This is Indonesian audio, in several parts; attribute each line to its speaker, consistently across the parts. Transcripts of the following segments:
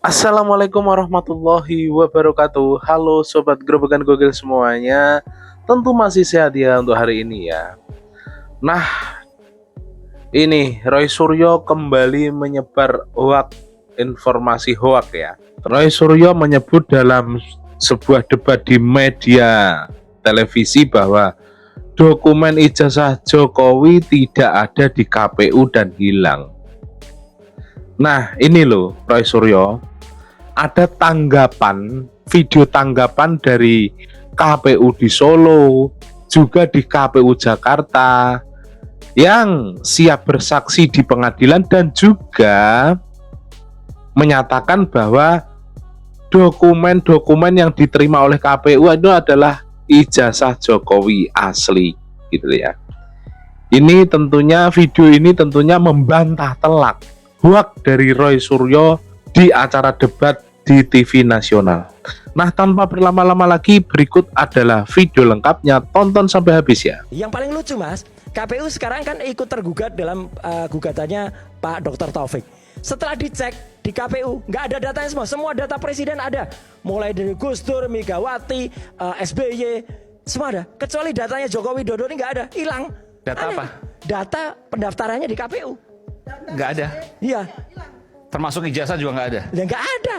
Speaker 1: Assalamualaikum warahmatullahi wabarakatuh. Halo sobat Grobogan Gogel semuanya. Tentu masih sehat ya untuk hari ini ya. Nah, ini Roy Suryo kembali menyebar informasi hoak ya. Roy Suryo menyebut dalam sebuah debat di media televisi bahwa dokumen ijazah Jokowi tidak ada di KPU dan hilang. Nah, ini loh Roy Suryo, ada video tanggapan dari KPU di Solo, juga di KPU Jakarta, yang siap bersaksi di pengadilan dan juga menyatakan bahwa dokumen-dokumen yang diterima oleh KPU itu adalah ijazah Jokowi asli, gitu ya. Video ini tentunya membantah telak hoak dari Roy Suryo di acara debat di TV nasional. Nah, tanpa berlama-lama lagi, berikut adalah video lengkapnya. Tonton sampai habis ya.
Speaker 2: Yang paling lucu Mas, KPU sekarang kan ikut tergugat dalam gugatannya Pak Dr. Taufik. Setelah dicek di KPU, nggak ada datanya semua data presiden ada. Mulai dari Gus Dur, Megawati, SBY, semua ada. Kecuali datanya Joko Widodo ini nggak ada, hilang.
Speaker 3: Data apa?
Speaker 2: Data pendaftarannya di KPU.
Speaker 3: Nggak ada.
Speaker 2: Iya.
Speaker 3: Termasuk ijazah juga nggak ada.
Speaker 2: Ya nggak ada.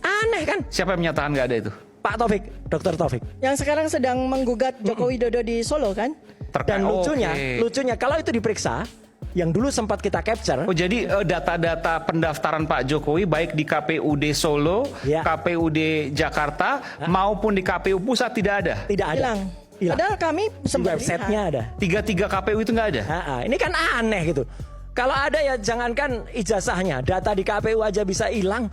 Speaker 2: Aneh kan?
Speaker 3: Siapa yang menyatakan nggak ada itu?
Speaker 2: Pak Taufik, Dr. Taufik.
Speaker 4: Yang sekarang sedang menggugat Joko Widodo di Solo kan?
Speaker 2: Dan lucunya kalau itu diperiksa, yang dulu sempat kita capture.
Speaker 3: Oh, jadi data-data pendaftaran Pak Jokowi baik di KPUD Solo,
Speaker 2: ya,
Speaker 3: KPUD Jakarta, maupun di KPU pusat tidak ada.
Speaker 2: Tidak ada.
Speaker 4: Hilang. Padahal kami sempat
Speaker 2: websitenya ada.
Speaker 3: Tiga KPU itu nggak ada.
Speaker 2: Ini kan aneh gitu. Kalau ada ya jangankan ijazahnya, data di KPU aja bisa hilang,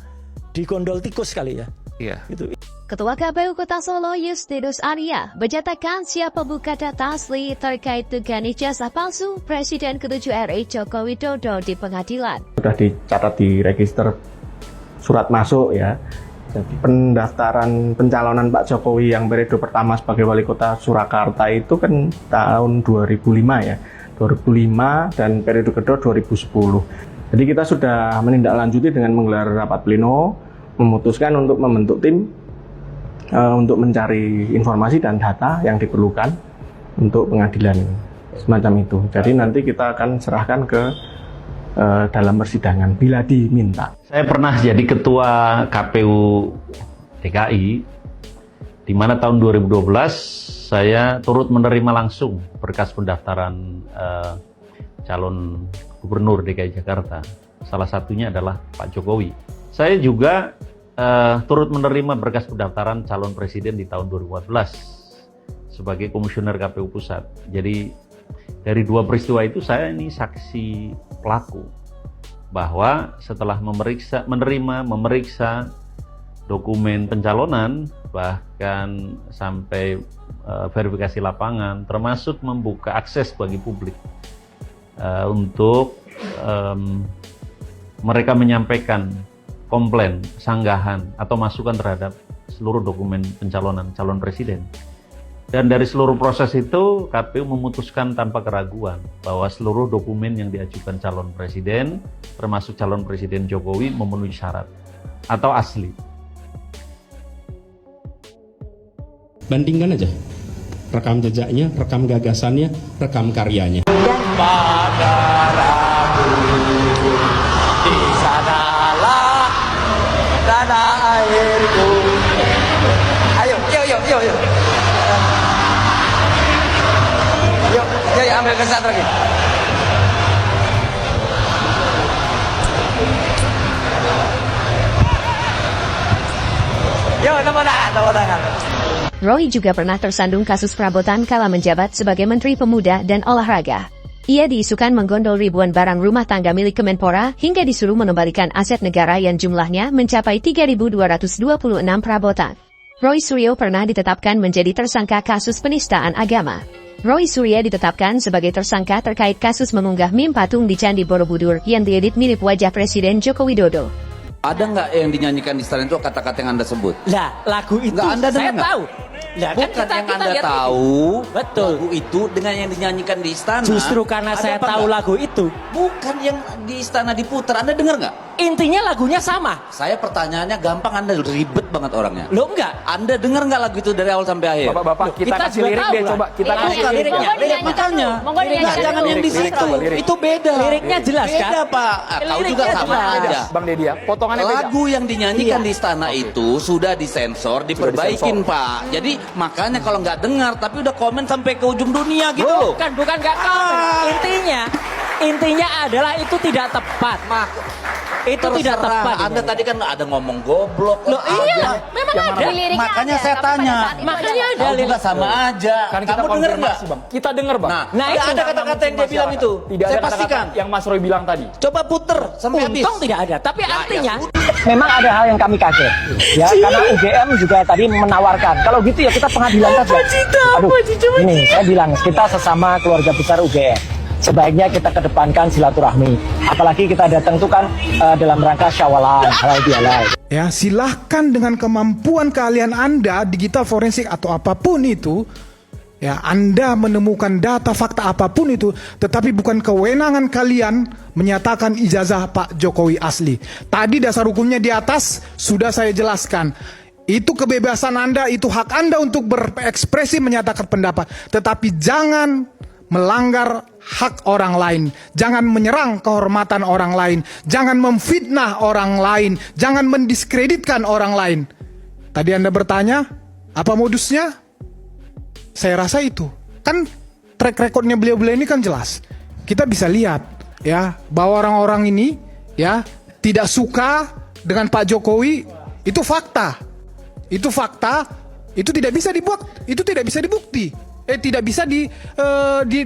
Speaker 2: digondol tikus kali ya.
Speaker 3: Iya.
Speaker 2: Gitu.
Speaker 5: Ketua KPU Kota Solo Justinus Arya menyatakan siapa buka data asli terkait dugaan ijazah palsu Presiden ke-7 RI Joko Widodo di pengadilan.
Speaker 6: Sudah dicatat di register surat masuk ya. Jadi pendaftaran pencalonan Pak Jokowi yang periode pertama sebagai wali kota Surakarta itu kan tahun 2005 ya. 2005 dan periode kedua 2010. Jadi kita sudah menindaklanjuti dengan menggelar rapat pleno, memutuskan untuk membentuk tim untuk mencari informasi dan data yang diperlukan untuk pengadilan semacam itu. Jadi nanti kita akan serahkan ke dalam persidangan bila diminta.
Speaker 7: Saya pernah jadi ketua KPU DKI, di mana tahun 2012 saya turut menerima langsung berkas pendaftaran calon gubernur DKI Jakarta. Salah satunya adalah Pak Jokowi. Saya juga turut menerima berkas pendaftaran calon presiden di tahun 2014 sebagai komisioner KPU Pusat. Jadi dari dua peristiwa itu saya ini saksi pelaku bahwa setelah memeriksa dokumen pencalonan, bahkan sampai verifikasi lapangan, termasuk membuka akses bagi publik untuk mereka menyampaikan komplain, sanggahan, atau masukan terhadap seluruh dokumen pencalonan calon presiden. Dan dari seluruh proses itu, KPU memutuskan tanpa keraguan bahwa seluruh dokumen yang diajukan calon presiden, termasuk calon presiden Jokowi, memenuhi syarat atau asli.
Speaker 8: Bandingkan aja rekam jejaknya, rekam gagasannya, rekam karyanya.
Speaker 2: Pada Rabu di sanalah tanah airku. Ayo. Yuk, ambil kesan lagi. Yuk, tepuk tangan.
Speaker 5: Roy juga pernah tersandung kasus perabotan kala menjabat sebagai Menteri Pemuda dan Olahraga. Ia diisukan menggondol ribuan barang rumah tangga milik Kemenpora hingga disuruh mengembalikan aset negara yang jumlahnya mencapai 3.226 perabotan. Roy Suryo pernah ditetapkan menjadi tersangka kasus penistaan agama. Roy Suryo ditetapkan sebagai tersangka terkait kasus mengunggah meme patung di Candi Borobudur yang diedit mirip wajah Presiden Joko Widodo.
Speaker 9: Ada nggak yang dinyanyikan di istana itu kata-kata yang Anda sebut?
Speaker 2: Lah, lagu itu
Speaker 9: Anda
Speaker 2: saya
Speaker 9: dengar
Speaker 2: tahu. Lah,
Speaker 9: bukan
Speaker 2: kan
Speaker 9: yang
Speaker 2: kita
Speaker 9: Anda
Speaker 2: lihat
Speaker 9: tahu.
Speaker 2: Betul.
Speaker 9: Lagu itu dengan yang dinyanyikan di istana.
Speaker 2: Justru karena
Speaker 9: ada
Speaker 2: saya
Speaker 9: apa
Speaker 2: tahu
Speaker 9: nggak?
Speaker 2: lagu itu.
Speaker 9: Bukan yang di istana diputar. Anda dengar nggak?
Speaker 2: intinya lagunya sama.
Speaker 9: Saya pertanyaannya gampang, Anda ribet banget orangnya.
Speaker 2: Lo enggak?
Speaker 9: Anda dengar nggak lagu itu dari awal sampai akhir?
Speaker 3: Bapak-bapak, kita
Speaker 2: Kita
Speaker 3: kasih
Speaker 2: juga
Speaker 3: lirik
Speaker 2: tahu
Speaker 3: deh,
Speaker 2: lah.
Speaker 3: coba kita
Speaker 2: Iya,
Speaker 3: kasih
Speaker 2: iya, liriknya.
Speaker 9: Makanya.
Speaker 10: Monggo dinyanyikan
Speaker 9: Nggak, jangan
Speaker 10: dulu.
Speaker 9: yang di situ.
Speaker 3: lirik.
Speaker 9: Itu beda.
Speaker 2: Liriknya jelas kan?
Speaker 9: Beda, Pak. Kau
Speaker 2: Liriknya
Speaker 9: juga sama
Speaker 2: jelas.
Speaker 9: aja.
Speaker 3: Bang Deddy ya, potongannya beda.
Speaker 9: Lagu yang dinyanyikan
Speaker 2: Iya.
Speaker 9: di istana itu sudah disensor, diperbaikin, Pak. Jadi makanya kalau nggak dengar, tapi udah komen sampai ke ujung dunia gitu loh.
Speaker 2: Bukan nggak komen. Intinya adalah itu tidak tepat. Itu tidak
Speaker 9: Terserah.
Speaker 2: tepat.
Speaker 9: Anda tadi kan ada ngomong goblok.
Speaker 2: Loh, iya,
Speaker 9: aja.
Speaker 2: memang
Speaker 9: Yang
Speaker 2: ada.
Speaker 9: mana?
Speaker 10: Liriknya
Speaker 9: Makanya
Speaker 10: ada,
Speaker 9: saya
Speaker 10: tapi
Speaker 9: tanya.
Speaker 10: pada saat itu
Speaker 2: Makanya ada
Speaker 9: Kau juga
Speaker 2: lirik.
Speaker 9: sama aja.
Speaker 3: Kan kita
Speaker 9: Kamu dengar nggak?
Speaker 3: konfirmasi, Bang. Kita dengar, Bang.
Speaker 9: Nah,
Speaker 2: Nah,
Speaker 9: tidak
Speaker 2: itu
Speaker 9: ada kata-kata yang dia bilang itu.
Speaker 3: Tidak
Speaker 9: Saya
Speaker 3: ada kata-kata
Speaker 9: pastikan.
Speaker 3: yang Mas Roy bilang tadi.
Speaker 9: Coba puter sampai habis.
Speaker 2: Untung tidak ada. Tapi artinya
Speaker 11: Memang ada hal yang kami kaget, ya karena UGM juga tadi menawarkan. Kalau gitu ya kita pengadilan saja. Aduh, ini saya bilang kita sesama keluarga besar UGM. Sebaiknya kita kedepankan silaturahmi. Apalagi kita datang itu kan dalam rangka syawalan, halal bihalal.
Speaker 12: Ya, silahkan dengan kemampuan kalian Anda, digital forensik atau apapun itu, ya Anda menemukan data fakta apapun itu, tetapi bukan kewenangan kalian menyatakan ijazah Pak Jokowi asli. Tadi dasar hukumnya di atas sudah saya jelaskan. Itu kebebasan Anda, itu hak Anda untuk berekspresi menyatakan pendapat, tetapi jangan melanggar hak orang lain, jangan menyerang kehormatan orang lain, jangan memfitnah orang lain, jangan mendiskreditkan orang lain. Tadi Anda bertanya, apa modusnya? Saya rasa itu. Kan track recordnya beliau-beliau ini kan jelas. Kita bisa lihat ya bahwa orang-orang ini ya tidak suka dengan Pak Jokowi, itu fakta. Itu fakta, itu tidak bisa dibuat, itu tidak bisa dibukti. Tidak bisa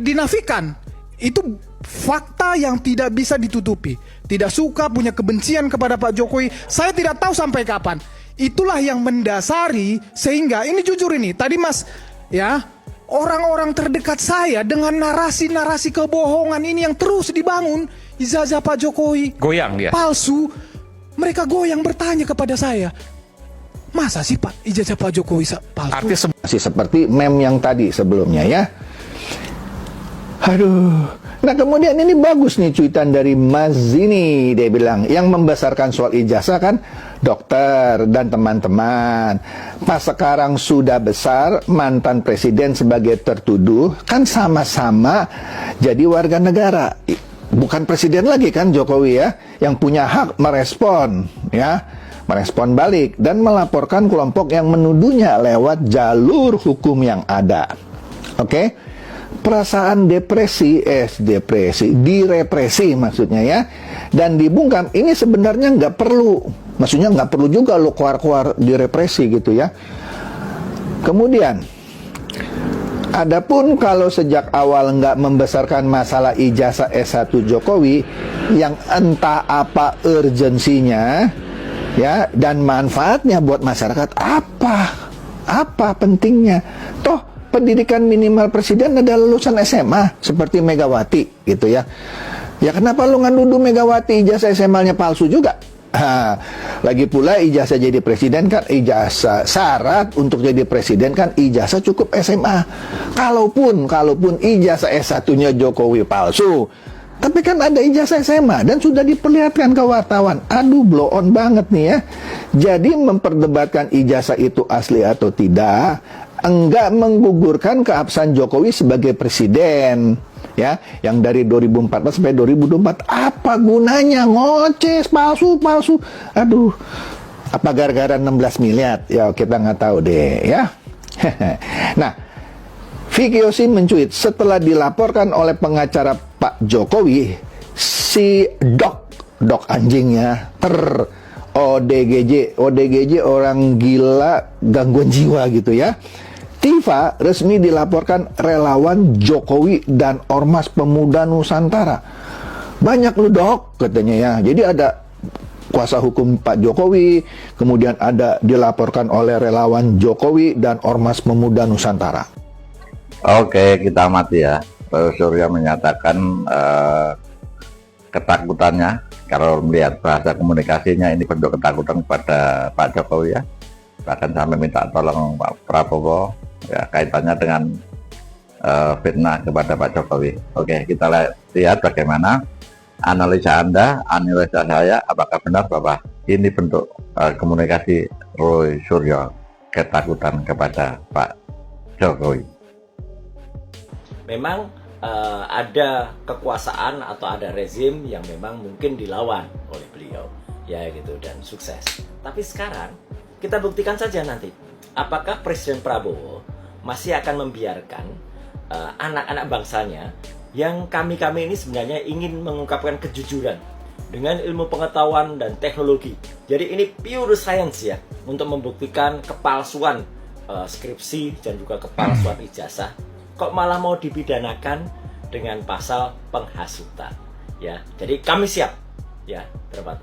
Speaker 12: dinafikan. Itu fakta yang tidak bisa ditutupi. Tidak suka, punya kebencian kepada Pak Jokowi. Saya tidak tahu sampai kapan. Itulah yang mendasari sehingga ini jujur ini. Tadi Mas ya, orang-orang terdekat saya dengan narasi-narasi kebohongan ini yang terus dibangun, ijazah Pak Jokowi
Speaker 3: Goyang dia.
Speaker 12: palsu. Mereka goyang bertanya kepada saya, masa sih Pak ijazah Pak Jokowi palsu?
Speaker 3: Artis
Speaker 13: Masih seperti meme yang tadi sebelumnya ya. Aduh. Nah kemudian ini bagus nih cuitan dari Mas Zini. Dia bilang yang membesarkan soal ijazah kan dokter dan teman-teman. Pas sekarang sudah besar, mantan presiden sebagai tertuduh kan sama-sama jadi warga negara. Bukan presiden lagi kan Jokowi ya, yang punya hak merespon ya, merespon balik dan melaporkan kelompok yang menuduhnya lewat jalur hukum yang ada. Oke? Perasaan direpresi maksudnya ya, dan dibungkam ini sebenarnya nggak perlu, maksudnya nggak perlu juga lo keluar-keluar direpresi gitu ya. Kemudian adapun kalau sejak awal nggak membesarkan masalah ijazah S1 Jokowi yang entah apa urgensinya ya dan manfaatnya buat masyarakat, apa pentingnya? Toh pendidikan minimal presiden adalah lulusan SMA seperti Megawati gitu ya. Ya kenapa lu ngandudu Megawati ijazah SMA-nya palsu juga? Lagi pula ijazah jadi presiden kan, ijazah syarat untuk jadi presiden kan ijazah cukup SMA. Kalaupun ijazah S1-nya Jokowi palsu, tapi kan ada ijazah SMA dan sudah diperlihatkan ke wartawan. Aduh, blow on banget nih ya. Jadi memperdebatkan ijazah itu asli atau tidak enggak menggugurkan keabsahan Jokowi sebagai presiden ya, yang dari 2014 sampai 2024. Apa gunanya ngoceh palsu? Aduh, apa gara-gara 16 miliar? Ya kita nggak tahu deh ya. Nah, Vicky Yosi mencuit setelah dilaporkan oleh pengacara Pak Jokowi, si dok anjingnya ODGJ orang gila gangguan jiwa gitu ya. Tifa resmi dilaporkan relawan Jokowi dan Ormas Pemuda Nusantara. Banyak lu dok katanya ya. Jadi ada kuasa hukum Pak Jokowi, kemudian ada dilaporkan oleh relawan Jokowi dan Ormas Pemuda Nusantara.
Speaker 14: Oke, kita amati ya. Pak Surya menyatakan ketakutannya kalau melihat bahasa komunikasinya ini bentuk ketakutan kepada Pak Jokowi ya. Bahkan sampai minta tolong Pak Prabowo ya, kaitannya dengan fitnah kepada Pak Jokowi. Oke, kita lihat bagaimana analisa Anda, analisa saya, apakah benar bahwa ini bentuk komunikasi Roy Suryo ketakutan kepada Pak Jokowi?
Speaker 2: Memang ada kekuasaan atau ada rezim yang memang mungkin dilawan oleh beliau, ya gitu, dan sukses. Tapi sekarang kita buktikan saja nanti, apakah Presiden Prabowo masih akan membiarkan anak-anak bangsanya yang kami ini sebenarnya ingin mengungkapkan kejujuran dengan ilmu pengetahuan dan teknologi. Jadi ini pure science ya, untuk membuktikan kepalsuan skripsi dan juga kepalsuan ijazah. Kok malah mau dipidanakan dengan pasal penghasutan, ya. Jadi kami siap, ya,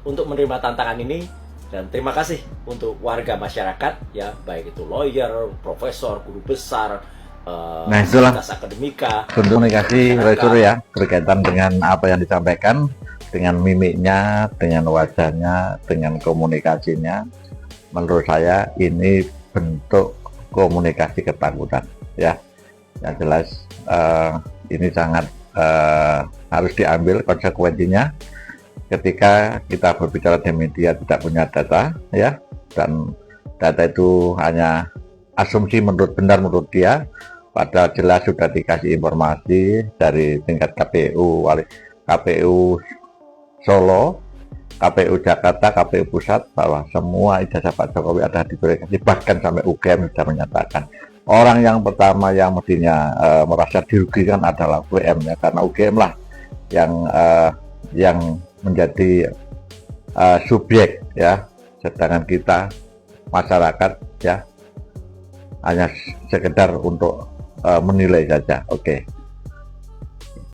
Speaker 2: untuk menerima tantangan ini, dan terima kasih untuk warga masyarakat, ya, baik itu lawyer, profesor, guru besar,
Speaker 14: Nah, itulah
Speaker 2: akademika,
Speaker 14: bentuk komunikasi Roy Suryo ya, berkaitan dengan apa yang disampaikan, dengan mimiknya, dengan wajahnya, dengan komunikasinya. Menurut saya ini bentuk komunikasi ketakutan, ya. Yang jelas ini sangat harus diambil konsekuensinya ketika kita berbicara di media tidak punya data, ya, dan data itu hanya asumsi benar menurut dia, padahal jelas sudah dikasih informasi dari tingkat KPU Solo, KPU Jakarta, KPU Pusat, bahwa semua ijazah Pak Jokowi ada diverifikasi, bahkan sampai UGM sudah menyatakan. Orang yang pertama yang mestinya merasa dirugikan adalah UGM, ya, karena UGM lah yang menjadi subjek, ya, sedangkan kita masyarakat, ya, hanya sekedar untuk menilai saja. Oke.